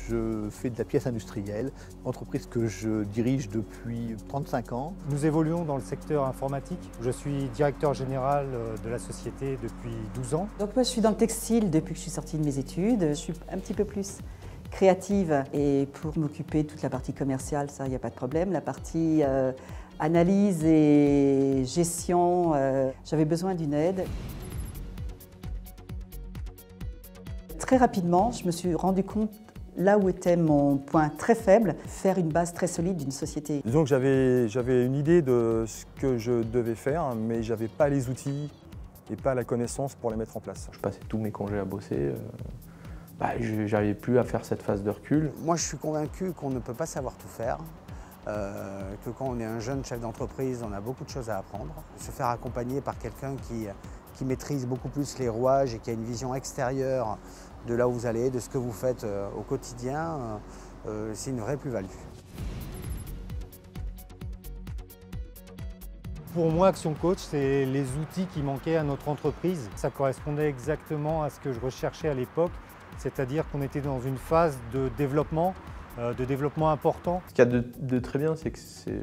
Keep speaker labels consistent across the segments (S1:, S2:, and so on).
S1: Je fais de la pièce industrielle, entreprise que je dirige depuis 35 ans.
S2: Nous évoluons dans le secteur informatique. Je suis directeur général de la société depuis 12 ans.
S3: Donc moi je suis dans le textile depuis que je suis sortie de mes études. Je suis un petit peu plus créative et pour m'occuper de toute la partie commerciale, ça il n'y a pas de problème. La partie analyse et gestion, j'avais besoin d'une aide. Très rapidement, je me suis rendu compte là où était mon point très faible, faire une base très solide d'une société.
S4: Disons que j'avais une idée de ce que je devais faire, mais je n'avais pas les outils et pas la connaissance pour les mettre en place.
S5: Je passais tous mes congés à bosser, je n'arrivais plus à faire cette phase de recul.
S6: Moi, je suis convaincu qu'on ne peut pas savoir tout faire, que quand on est un jeune chef d'entreprise, on a beaucoup de choses à apprendre. Se faire accompagner par quelqu'un qui maîtrise beaucoup plus les rouages et qui a une vision extérieure de là où vous allez, de ce que vous faites au quotidien, c'est une vraie plus-value.
S2: Pour moi, Action Coach, c'est les outils qui manquaient à notre entreprise. Ça correspondait exactement à ce que je recherchais à l'époque, c'est-à-dire qu'on était dans une phase de développement important.
S5: Ce qu'il y a de très bien, c'est qu'il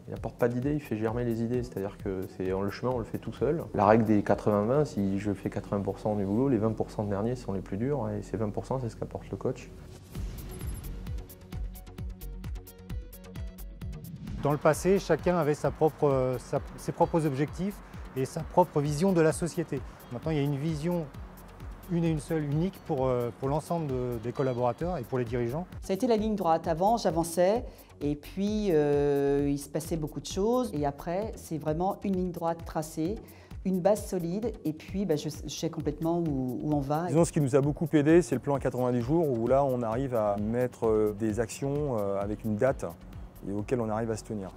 S5: n'apporte pas d'idées, il fait germer les idées. C'est-à-dire que le chemin, on le fait tout seul. La règle des 80-20, si je fais 80% du boulot, les 20% de derniers sont les plus durs et ces 20%, c'est ce qu'apporte le coach.
S2: Dans le passé, chacun avait ses propres objectifs et sa propre vision de la société. Maintenant, il y a une vision une et une seule, unique pour l'ensemble des collaborateurs et pour les dirigeants.
S3: Ça a été la ligne droite. Avant, j'avançais et puis il se passait beaucoup de choses. Et après, c'est vraiment une ligne droite tracée, une base solide et puis je sais complètement où on va.
S4: Disons, ce qui nous a beaucoup aidé, c'est le plan à 90 jours où là, on arrive à mettre des actions avec une date et auxquelles on arrive à se tenir.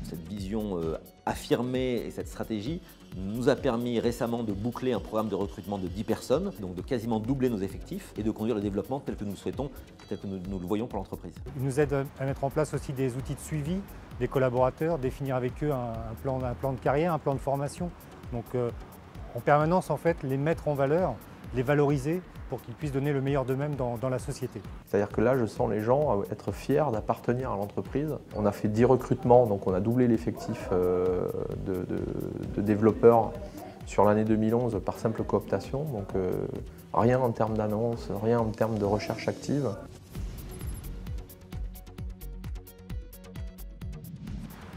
S7: Cette vision affirmée et cette stratégie nous a permis récemment de boucler un programme de recrutement de 10 personnes, donc de quasiment doubler nos effectifs et de conduire le développement tel que nous le souhaitons, tel que nous le voyons pour l'entreprise.
S2: Il nous aide à mettre en place aussi des outils de suivi des collaborateurs, définir avec eux un plan de carrière, un plan de formation. Donc en permanence, en fait, les mettre en valeur, les valoriser pour qu'ils puissent donner le meilleur d'eux-mêmes dans la société.
S5: C'est-à-dire que là, je sens les gens être fiers d'appartenir à l'entreprise. On a fait 10 recrutements, donc on a doublé l'effectif de développeurs sur l'année 2011 par simple cooptation. Donc rien en termes d'annonce, rien en termes de recherche active.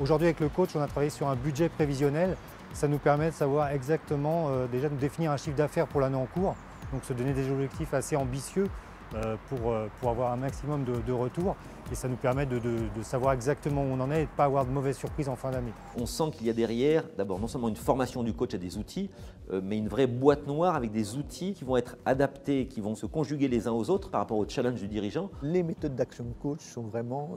S2: Aujourd'hui, avec le coach, on a travaillé sur un budget prévisionnel. Ça nous permet de savoir exactement, déjà de définir un chiffre d'affaires pour l'année en cours. Donc se donner des objectifs assez ambitieux pour avoir un maximum de retours. Et ça nous permet de savoir exactement où on en est et de ne pas avoir de mauvaises surprises en fin d'année.
S7: On sent qu'il y a derrière, d'abord, non seulement une formation du coach à des outils, mais une vraie boîte noire avec des outils qui vont être adaptés, qui vont se conjuguer les uns aux autres par rapport au challenge du dirigeant.
S1: Les méthodes d'Action Coach sont vraiment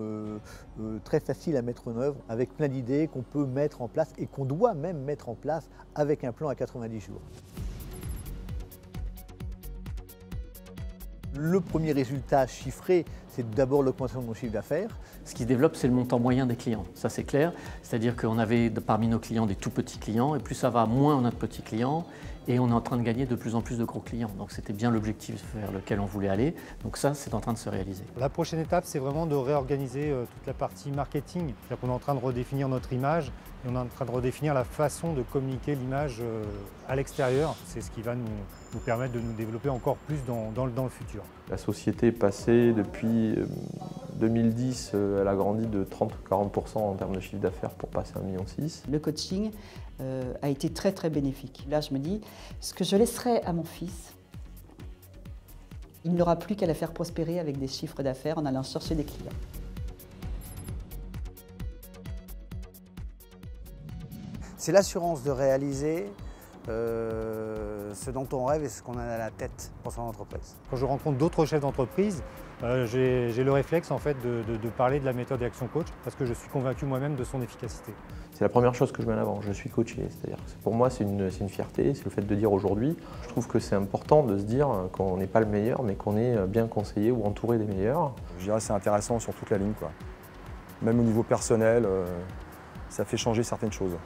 S1: très faciles à mettre en œuvre, avec plein d'idées qu'on peut mettre en place et qu'on doit même mettre en place avec un plan à 90 jours. Le premier résultat chiffré, c'est d'abord l'augmentation de mon chiffre d'affaires.
S8: Ce qui se développe, c'est le montant moyen des clients, ça c'est clair. C'est-à-dire qu'on avait parmi nos clients des tout petits clients, et plus ça va, moins on a de petits clients, et on est en train de gagner de plus en plus de gros clients. Donc c'était bien l'objectif vers lequel on voulait aller. Donc ça, c'est en train de se réaliser.
S2: La prochaine étape, c'est vraiment de réorganiser toute la partie marketing. C'est-à-dire qu'on est en train de redéfinir notre image, et on est en train de redéfinir la façon de communiquer l'image à l'extérieur. C'est ce qui va nous permettre de nous développer encore plus dans le futur.
S5: La société est passée depuis 2010, elle a grandi de 30-40% en termes de chiffre d'affaires pour passer à 1,6 million.
S3: Le coaching a été très très bénéfique. Là, je me dis, ce que je laisserai à mon fils, il n'aura plus qu'à la faire prospérer avec des chiffres d'affaires en allant chercher des clients.
S6: C'est l'assurance de réaliser ce dont on rêve et ce qu'on a à la tête pour son entreprise.
S2: Quand je rencontre d'autres chefs d'entreprise, j'ai le réflexe en fait de parler de la méthode Action Coach parce que je suis convaincu moi-même de son efficacité.
S5: C'est la première chose que je mets en avant, je suis coaché. C'est-à-dire que pour moi, c'est une fierté, c'est le fait de dire aujourd'hui. Je trouve que c'est important de se dire qu'on n'est pas le meilleur, mais qu'on est bien conseillé ou entouré des meilleurs.
S4: Je dirais que c'est intéressant sur toute la ligne, quoi. Même au niveau personnel, ça fait changer certaines choses.